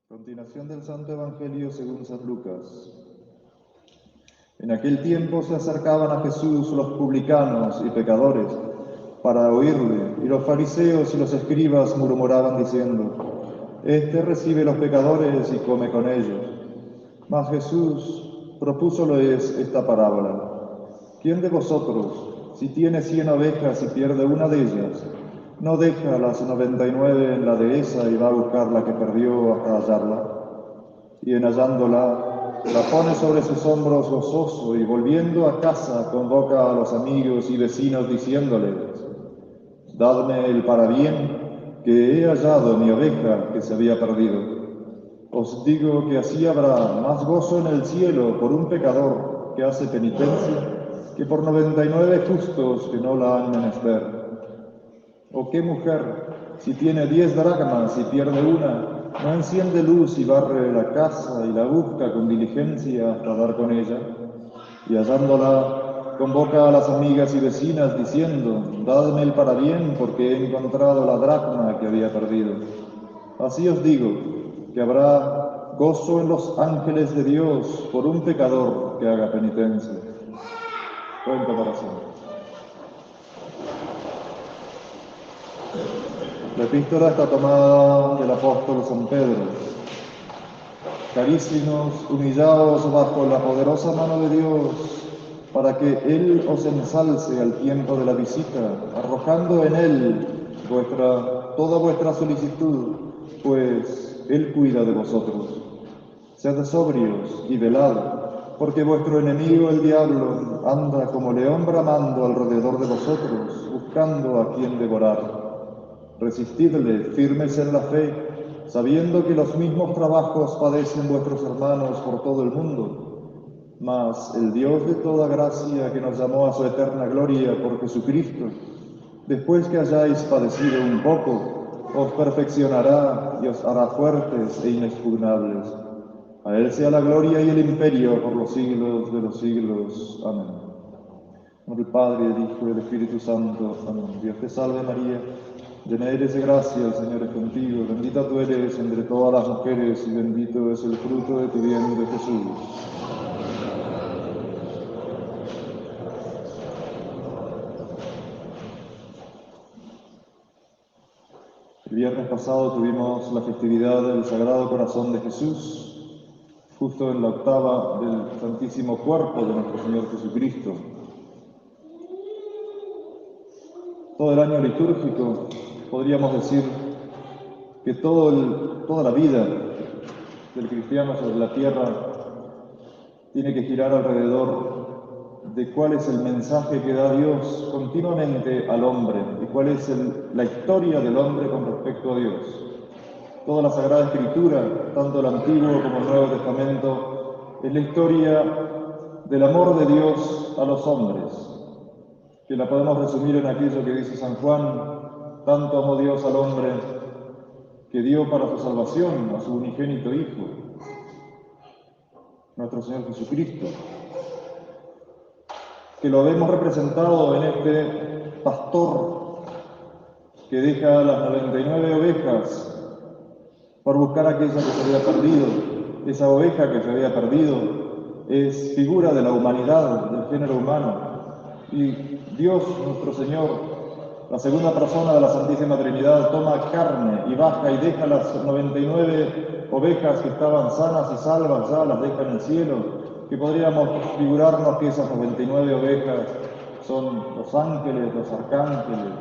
Continuación del Santo Evangelio según San Lucas. En aquel tiempo se acercaban a Jesús los publicanos y pecadores para oírle, y los fariseos y los escribas murmuraban diciendo: Este recibe los pecadores y come con ellos. Mas Jesús propúsoles esta parábola: ¿Quién de vosotros, si tiene 100 ovejas y pierde una de ellas, no deja las 99 en la dehesa y va a buscar la que perdió hasta hallarla? Y en hallándola, la pone sobre sus hombros gozoso, y volviendo a casa convoca a los amigos y vecinos diciéndoles: Dadme el parabién, que he hallado mi oveja que se había perdido. Os digo que así habrá más gozo en el cielo por un pecador que hace penitencia que por 99 justos que no la han menester. ¿O qué mujer, si tiene 10 dracmas y pierde una, no enciende luz y barre la casa y la busca con diligencia hasta dar con ella? Y hallándola, convoca a las amigas y vecinas diciendo: Dadme el parabién, porque he encontrado la dracma que había perdido. Así os digo, que habrá gozo en los ángeles de Dios por un pecador que haga penitencia. Cuenta para siempre. La epístola está tomada del apóstol San Pedro. Carísimos, humillaos bajo la poderosa mano de Dios, para que Él os ensalce al tiempo de la visita, arrojando en Él toda vuestra solicitud, pues Él cuida de vosotros. Sed sobrios y velad, porque vuestro enemigo el diablo anda como león bramando alrededor de vosotros, buscando a quien devorar. Resistidle firmes en la fe, sabiendo que los mismos trabajos padecen vuestros hermanos por todo el mundo. Mas el Dios de toda gracia, que nos llamó a su eterna gloria por Jesucristo, después que hayáis padecido un poco, os perfeccionará y os hará fuertes e inexpugnables. A Él sea la gloria y el imperio por los siglos de los siglos. Amén. Por el Padre, el Hijo y el Espíritu Santo. Amén. Dios te salve María, llena eres de gracia, el Señor es contigo, bendita tú eres entre todas las mujeres y bendito es el fruto de tu vientre, Jesús. El viernes pasado tuvimos la festividad del Sagrado Corazón de Jesús, justo en la octava del Santísimo Cuerpo de nuestro Señor Jesucristo. Todo el año litúrgico, podríamos decir que toda la vida del cristiano sobre la tierra tiene que girar alrededor de cuál es el mensaje que da Dios continuamente al hombre y cuál es la historia del hombre con respecto a Dios. Toda la Sagrada Escritura, tanto el Antiguo como el Nuevo Testamento, es la historia del amor de Dios a los hombres, que la podemos resumir en aquello que dice San Juan: tanto amó Dios al hombre que dio para su salvación a su unigénito Hijo, nuestro Señor Jesucristo, que lo vemos representado en este pastor que deja las 99 ovejas por buscar aquella que se había perdido. Esa oveja que se había perdido es figura de la humanidad, del género humano. Y Dios, nuestro Señor, la segunda persona de la Santísima Trinidad, toma carne y baja y deja las 99 ovejas que estaban sanas y salvas, ya las deja en el cielo, que podríamos figurarnos que esas 99 ovejas son los ángeles, los arcángeles,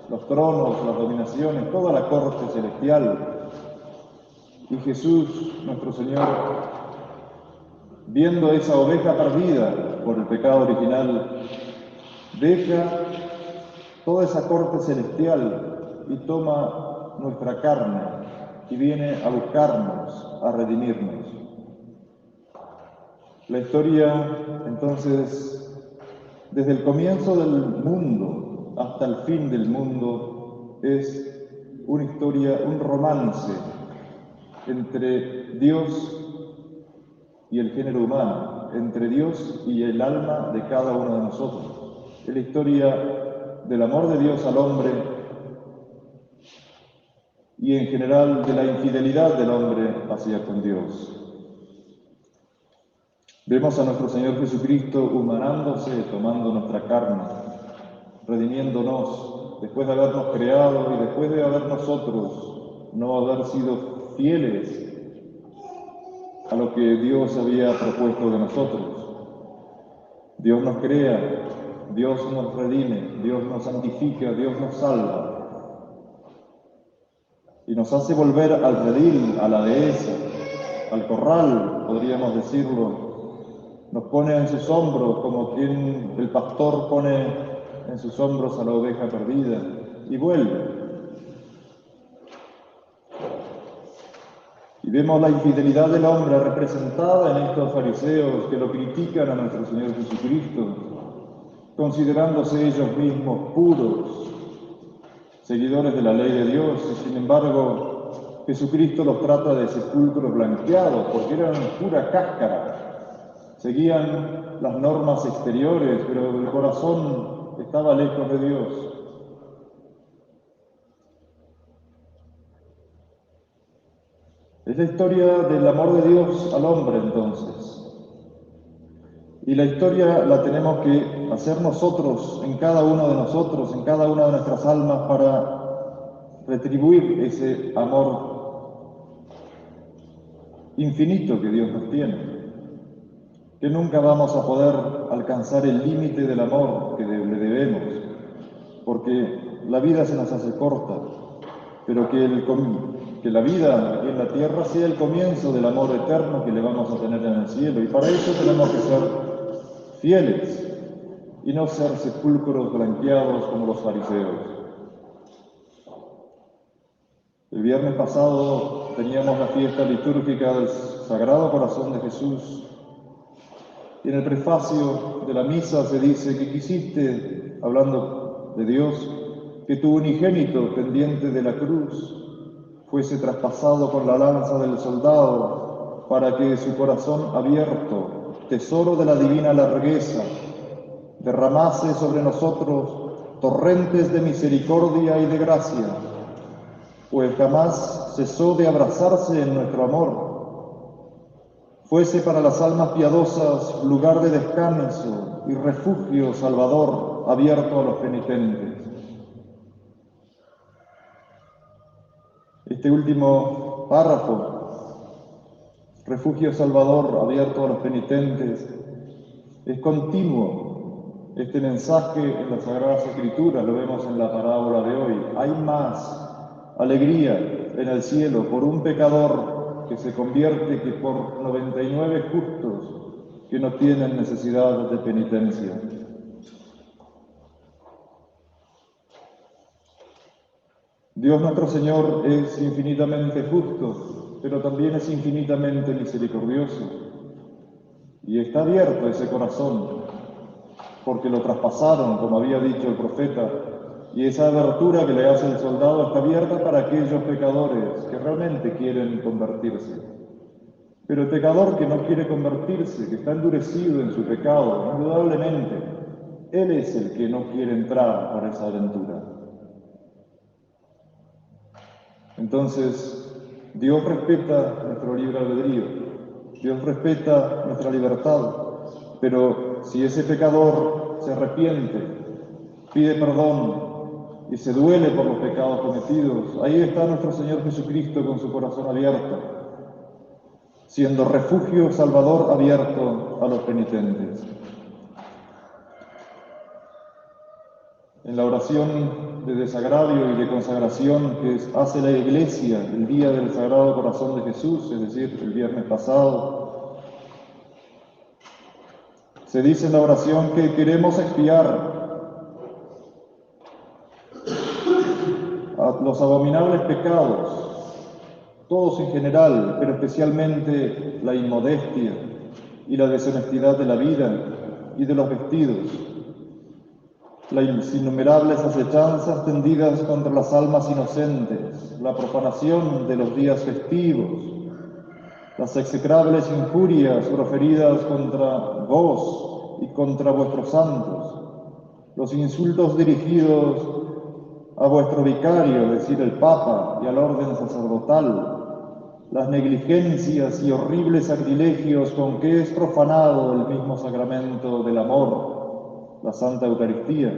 los tronos, las dominaciones, toda la corte celestial. Y Jesús, nuestro Señor, viendo esa oveja perdida por el pecado original, deja toda esa corte celestial y toma nuestra carne y viene a buscarnos, a redimirnos. La historia, entonces, desde el comienzo del mundo hasta el fin del mundo, es una historia, un romance entre Dios y el género humano, entre Dios y el alma de cada uno de nosotros. Es la historia del amor de Dios al hombre y en general de la infidelidad del hombre hacia con Dios. Vemos a nuestro Señor Jesucristo humanándose, tomando nuestra carne, redimiéndonos, después de habernos creado y después de haber nosotros no haber sido fieles a lo que Dios había propuesto de nosotros. Dios nos crea, Dios nos redime, Dios nos santifica, Dios nos salva. Y nos hace volver al redil, a la dehesa, al corral, podríamos decirlo. Nos pone en sus hombros como quien el pastor pone en sus hombros a la oveja perdida y vuelve. Y vemos la infidelidad del hombre representada en estos fariseos que lo critican a nuestro Señor Jesucristo, considerándose ellos mismos puros, seguidores de la ley de Dios, y sin embargo Jesucristo los trata de sepulcros blanqueados, porque eran pura cáscara. Seguían las normas exteriores, pero el corazón estaba lejos de Dios. Es la historia del amor de Dios al hombre, entonces. Y la historia la tenemos que hacer nosotros, en cada uno de nosotros, en cada una de nuestras almas, para retribuir ese amor infinito que Dios nos tiene. Que nunca vamos a poder alcanzar el límite del amor que le debemos, porque la vida se nos hace corta, pero que la vida aquí en la tierra sea el comienzo del amor eterno que le vamos a tener en el cielo, y para eso tenemos que ser fieles y no ser sepulcros blanqueados como los fariseos. El viernes pasado teníamos la fiesta litúrgica del Sagrado Corazón de Jesús. Y en el prefacio de la misa se dice que quisiste, hablando de Dios, que tu unigénito pendiente de la cruz fuese traspasado con la lanza del soldado para que su corazón abierto, tesoro de la divina largueza, derramase sobre nosotros torrentes de misericordia y de gracia, pues jamás cesó de abrazarse en nuestro amor. Fuese para las almas piadosas lugar de descanso y refugio salvador abierto a los penitentes. Este último párrafo, refugio salvador abierto a los penitentes, es continuo. Este mensaje en las Sagradas Escrituras, lo vemos en la parábola de hoy. Hay más alegría en el cielo por un pecador que se convierte que por 99 justos que no tienen necesidad de penitencia. Dios nuestro Señor es infinitamente justo, pero también es infinitamente misericordioso. Y está abierto ese corazón, porque lo traspasaron, como había dicho el profeta, y esa abertura que le hace el soldado está abierta para aquellos pecadores que realmente quieren convertirse. Pero el pecador que no quiere convertirse, que está endurecido en su pecado, indudablemente, él es el que no quiere entrar por esa aventura. Entonces, Dios respeta nuestro libre albedrío, Dios respeta nuestra libertad, pero si ese pecador se arrepiente, pide perdón y se duele por los pecados cometidos, ahí está nuestro Señor Jesucristo con su corazón abierto, siendo refugio salvador abierto a los penitentes. En la oración de desagravio y de consagración que hace la Iglesia el día del Sagrado Corazón de Jesús, es decir, el viernes pasado, se dice en la oración que queremos expiar a los abominables pecados, todos en general, pero especialmente la inmodestia y la deshonestidad de la vida y de los vestidos, las innumerables acechanzas tendidas contra las almas inocentes, la profanación de los días festivos, las execrables injurias proferidas contra vos y contra vuestros santos, los insultos dirigidos a vuestro vicario, es decir, el Papa, y al orden sacerdotal, las negligencias y horribles sacrilegios con que es profanado el mismo sacramento del amor, la Santa Eucaristía,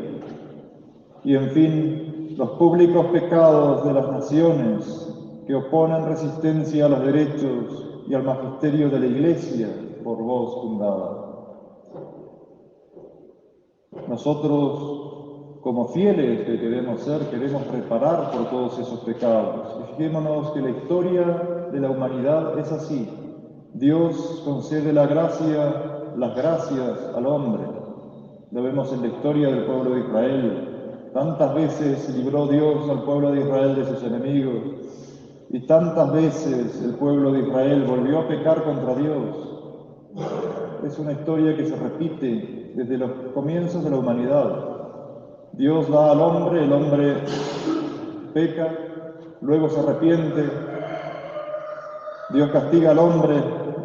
y en fin, los públicos pecados de las naciones que oponen resistencia a los derechos y al magisterio de la Iglesia por vos fundada. Nosotros, como fieles que queremos ser, queremos reparar por todos esos pecados. Y fijémonos que la historia de la humanidad es así. Dios concede las gracias al hombre. Lo vemos en la historia del pueblo de Israel. Tantas veces libró Dios al pueblo de Israel de sus enemigos. Y tantas veces el pueblo de Israel volvió a pecar contra Dios. Es una historia que se repite desde los comienzos de la humanidad. Dios da al hombre, el hombre peca, luego se arrepiente. Dios castiga al hombre,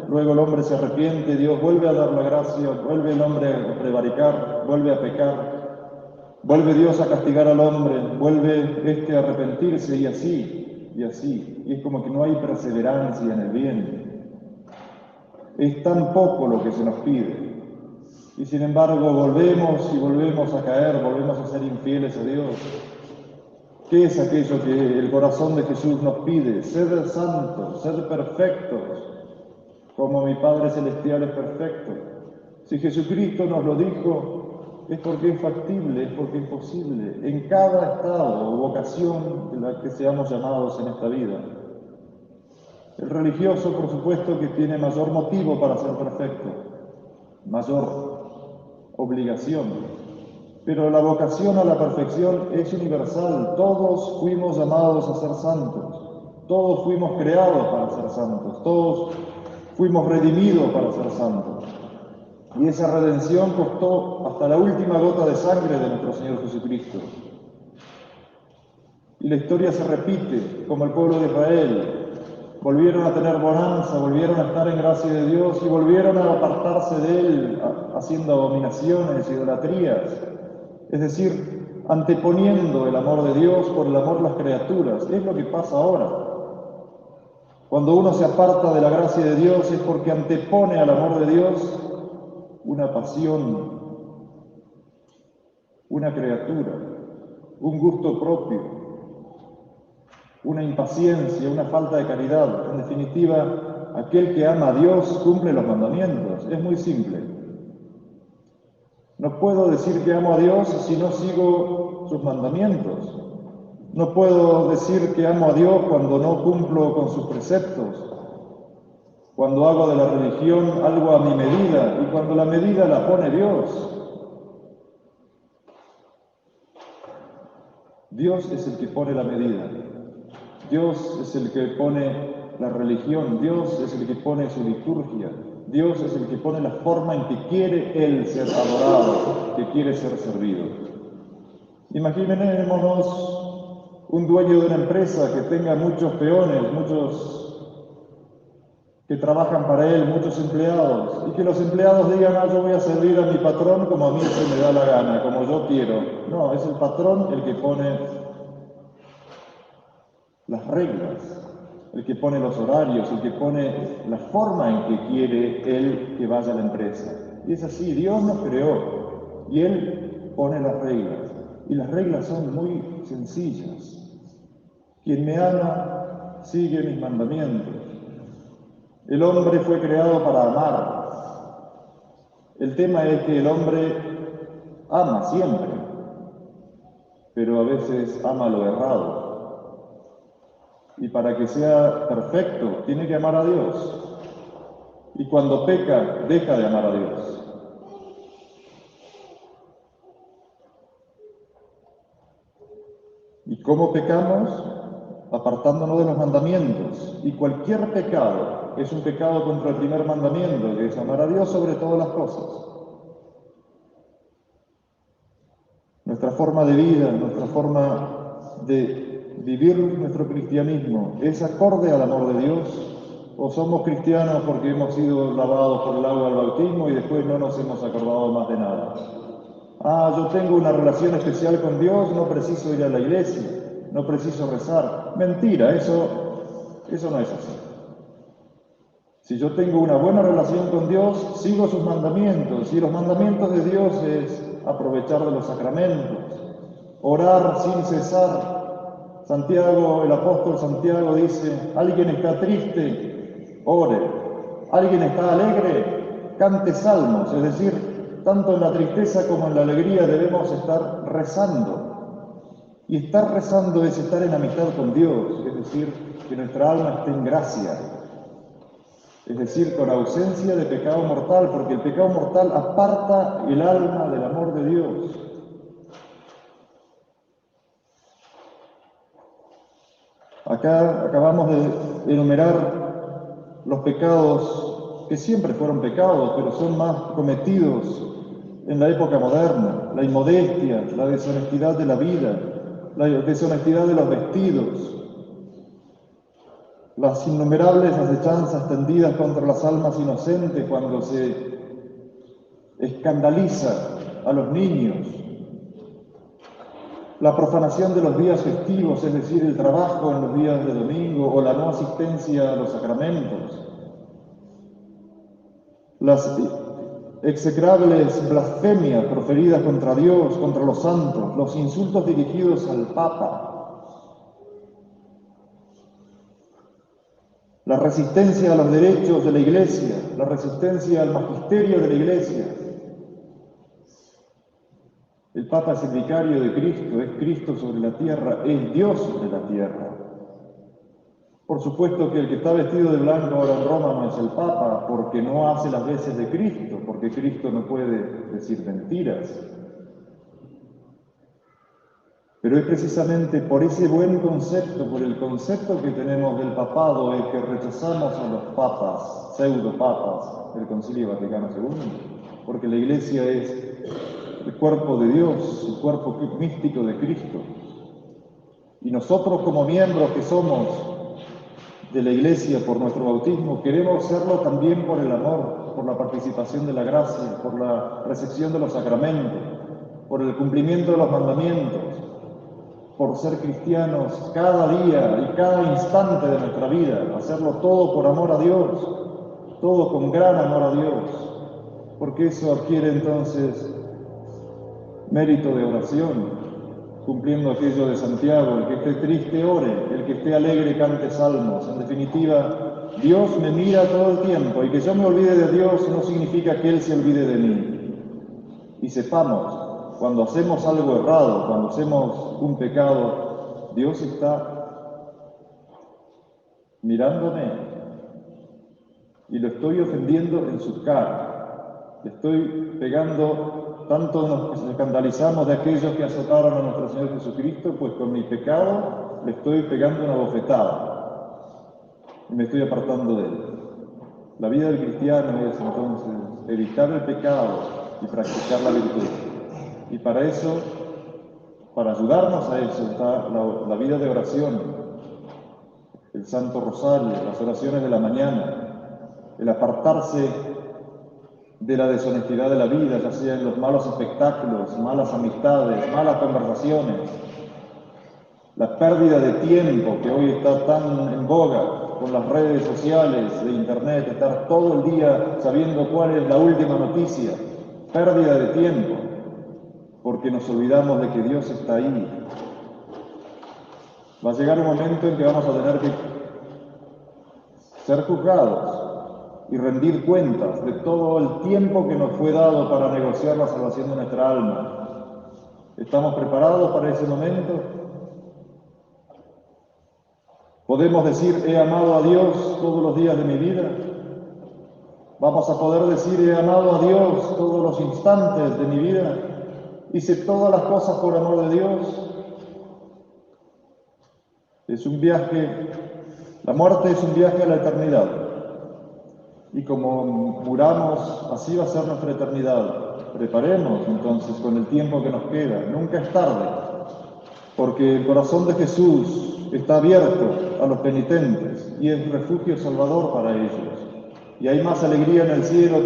luego el hombre se arrepiente, Dios vuelve a dar la gracia, vuelve el hombre a prevaricar, vuelve a pecar, vuelve Dios a castigar al hombre, vuelve a arrepentirse y así, y así. Y es como que no hay perseverancia en el bien. Es tan poco lo que se nos pide. Y sin embargo volvemos y volvemos a caer, volvemos a ser infieles a Dios. ¿Qué es aquello que el corazón de Jesús nos pide? Sed santos, sed perfectos, como mi Padre Celestial es perfecto. Si Jesucristo nos lo dijo, es porque es factible, es porque es posible, en cada estado o vocación en la que seamos llamados en esta vida. El religioso, por supuesto, que tiene mayor motivo para ser perfecto, mayor obligación. Pero la vocación a la perfección es universal. Todos fuimos llamados a ser santos. Todos fuimos creados para ser santos. Todos fuimos redimidos para ser santos. Y esa redención costó hasta la última gota de sangre de nuestro Señor Jesucristo. Y la historia se repite, como el pueblo de Israel. Volvieron a tener bonanza, volvieron a estar en gracia de Dios y volvieron a apartarse de Él, haciendo abominaciones, idolatrías. Es decir, anteponiendo el amor de Dios por el amor de las criaturas. Es lo que pasa ahora. Cuando uno se aparta de la gracia de Dios es porque antepone al amor de Dios una pasión, una criatura, un gusto propio, una impaciencia, una falta de caridad. En definitiva, aquel que ama a Dios cumple los mandamientos. Es muy simple. No puedo decir que amo a Dios si no sigo sus mandamientos. No puedo decir que amo a Dios cuando no cumplo con sus preceptos, cuando hago de la religión algo a mi medida y cuando la medida la pone Dios. Dios es el que pone la medida. Dios es el que pone la religión. Dios es el que pone su liturgia. Dios es el que pone la forma en que quiere Él ser adorado, que quiere ser servido. Imaginémonos un dueño de una empresa que tenga muchos peones, muchos que trabajan para él, muchos empleados, y que los empleados digan, yo voy a servir a mi patrón como a mí se me da la gana, como yo quiero. No, es el patrón el que pone las reglas, el que pone los horarios, el que pone la forma en que quiere Él que vaya a la empresa. Y es así, Dios nos creó y Él pone las reglas. Y las reglas son muy sencillas. Quien me ama, sigue mis mandamientos. El hombre fue creado para amar. El tema es que el hombre ama siempre, pero a veces ama lo errado. Y para que sea perfecto, tiene que amar a Dios. Y cuando peca, deja de amar a Dios. ¿Y cómo pecamos? Apartándonos de los mandamientos. Y cualquier pecado es un pecado contra el primer mandamiento, que es amar a Dios sobre todas las cosas. Nuestra forma de vida, nuestra forma de vivir nuestro cristianismo, ¿es acorde al amor de Dios? ¿O somos cristianos porque hemos sido lavados por el agua del bautismo y después no nos hemos acordado más de nada? Ah, yo tengo una relación especial con Dios, no preciso ir a la iglesia, no preciso rezar. Mentira, eso no es así. Si yo tengo una buena relación con Dios, sigo sus mandamientos, y los mandamientos de Dios es aprovechar de los sacramentos, orar sin cesar. Santiago, el apóstol Santiago dice, alguien está triste, ore. Alguien está alegre, cante salmos. Es decir, tanto en la tristeza como en la alegría debemos estar rezando. Y estar rezando es estar en amistad con Dios, es decir, que nuestra alma esté en gracia. Es decir, con ausencia de pecado mortal, porque el pecado mortal aparta el alma del amor de Dios. Acá acabamos de enumerar los pecados que siempre fueron pecados, pero son más cometidos en la época moderna: la inmodestia, la deshonestidad de la vida, la deshonestidad de los vestidos, las innumerables acechanzas tendidas contra las almas inocentes cuando se escandaliza a los niños, la profanación de los días festivos, es decir, el trabajo en los días de domingo o la no asistencia a los sacramentos, las execrables blasfemias proferidas contra Dios, contra los santos, los insultos dirigidos al Papa, la resistencia a los derechos de la Iglesia, la resistencia al magisterio de la Iglesia. El Papa es el vicario de Cristo, es Cristo sobre la tierra, es Dios sobre la tierra. Por supuesto que el que está vestido de blanco ahora en Roma no es el Papa, porque no hace las veces de Cristo, porque Cristo no puede decir mentiras. Pero es precisamente por ese buen concepto, por el concepto que tenemos del papado, el que rechazamos a los papas, pseudopapas del Concilio Vaticano II, porque la Iglesia es el cuerpo de Dios, el cuerpo místico de Cristo. Y nosotros, como miembros que somos de la Iglesia por nuestro bautismo, queremos serlo también por el amor, por la participación de la gracia, por la recepción de los sacramentos, por el cumplimiento de los mandamientos, por ser cristianos cada día y cada instante de nuestra vida, hacerlo todo por amor a Dios, todo con gran amor a Dios, porque eso adquiere entonces mérito de oración, cumpliendo aquello de Santiago: el que esté triste ore, el que esté alegre cante salmos. En definitiva, Dios me mira todo el tiempo, y que yo me olvide de Dios no significa que Él se olvide de mí. Y sepamos, cuando hacemos algo errado, cuando hacemos un pecado, Dios está mirándome y lo estoy ofendiendo en su cara. Le estoy pegando, tanto nos escandalizamos de aquellos que azotaron a nuestro Señor Jesucristo, pues con mi pecado le estoy pegando una bofetada y me estoy apartando de Él. La vida del cristiano es entonces evitar el pecado y practicar la virtud. Y para eso, para ayudarnos a eso, está la vida de oración, el Santo Rosario, las oraciones de la mañana, el apartarse de la deshonestidad de la vida, ya sea en los malos espectáculos, malas amistades, malas conversaciones, la pérdida de tiempo que hoy está tan en boga con las redes sociales, de internet, estar todo el día sabiendo cuál es la última noticia, pérdida de tiempo, porque nos olvidamos de que Dios está ahí. Va a llegar un momento en que vamos a tener que ser juzgados y rendir cuentas de todo el tiempo que nos fue dado para negociar la salvación de nuestra alma. ¿Estamos preparados para ese momento? ¿Podemos decir, he amado a Dios todos los días de mi vida? ¿Vamos a poder decir, he amado a Dios todos los instantes de mi vida? ¿Hice todas las cosas por amor de Dios? Es un viaje, la muerte es un viaje a la eternidad. Y como muramos, así va a ser nuestra eternidad. Preparemos entonces con el tiempo que nos queda. Nunca es tarde, porque el corazón de Jesús está abierto a los penitentes y es refugio salvador para ellos. Y hay más alegría en el cielo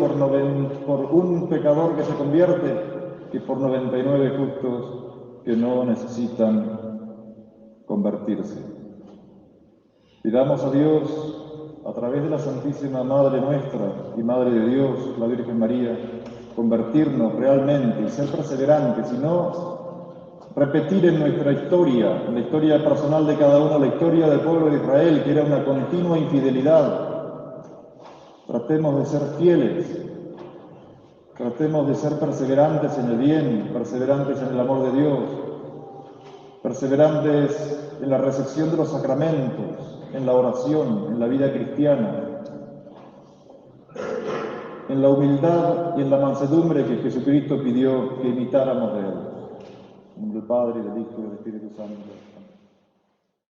por un pecador que se convierte que por 99 justos que no necesitan convertirse. Pidamos a Dios, a través de la Santísima Madre nuestra y Madre de Dios, la Virgen María, convertirnos realmente y ser perseverantes, y no repetir en nuestra historia, en la historia personal de cada uno, la historia del pueblo de Israel, que era una continua infidelidad. Tratemos de ser fieles, tratemos de ser perseverantes en el bien, perseverantes en el amor de Dios, perseverantes en la recepción de los sacramentos, en la oración, en la vida cristiana, en la humildad y en la mansedumbre que Jesucristo pidió que imitáramos de Él. En nombre del Padre, y del Hijo y del Espíritu Santo.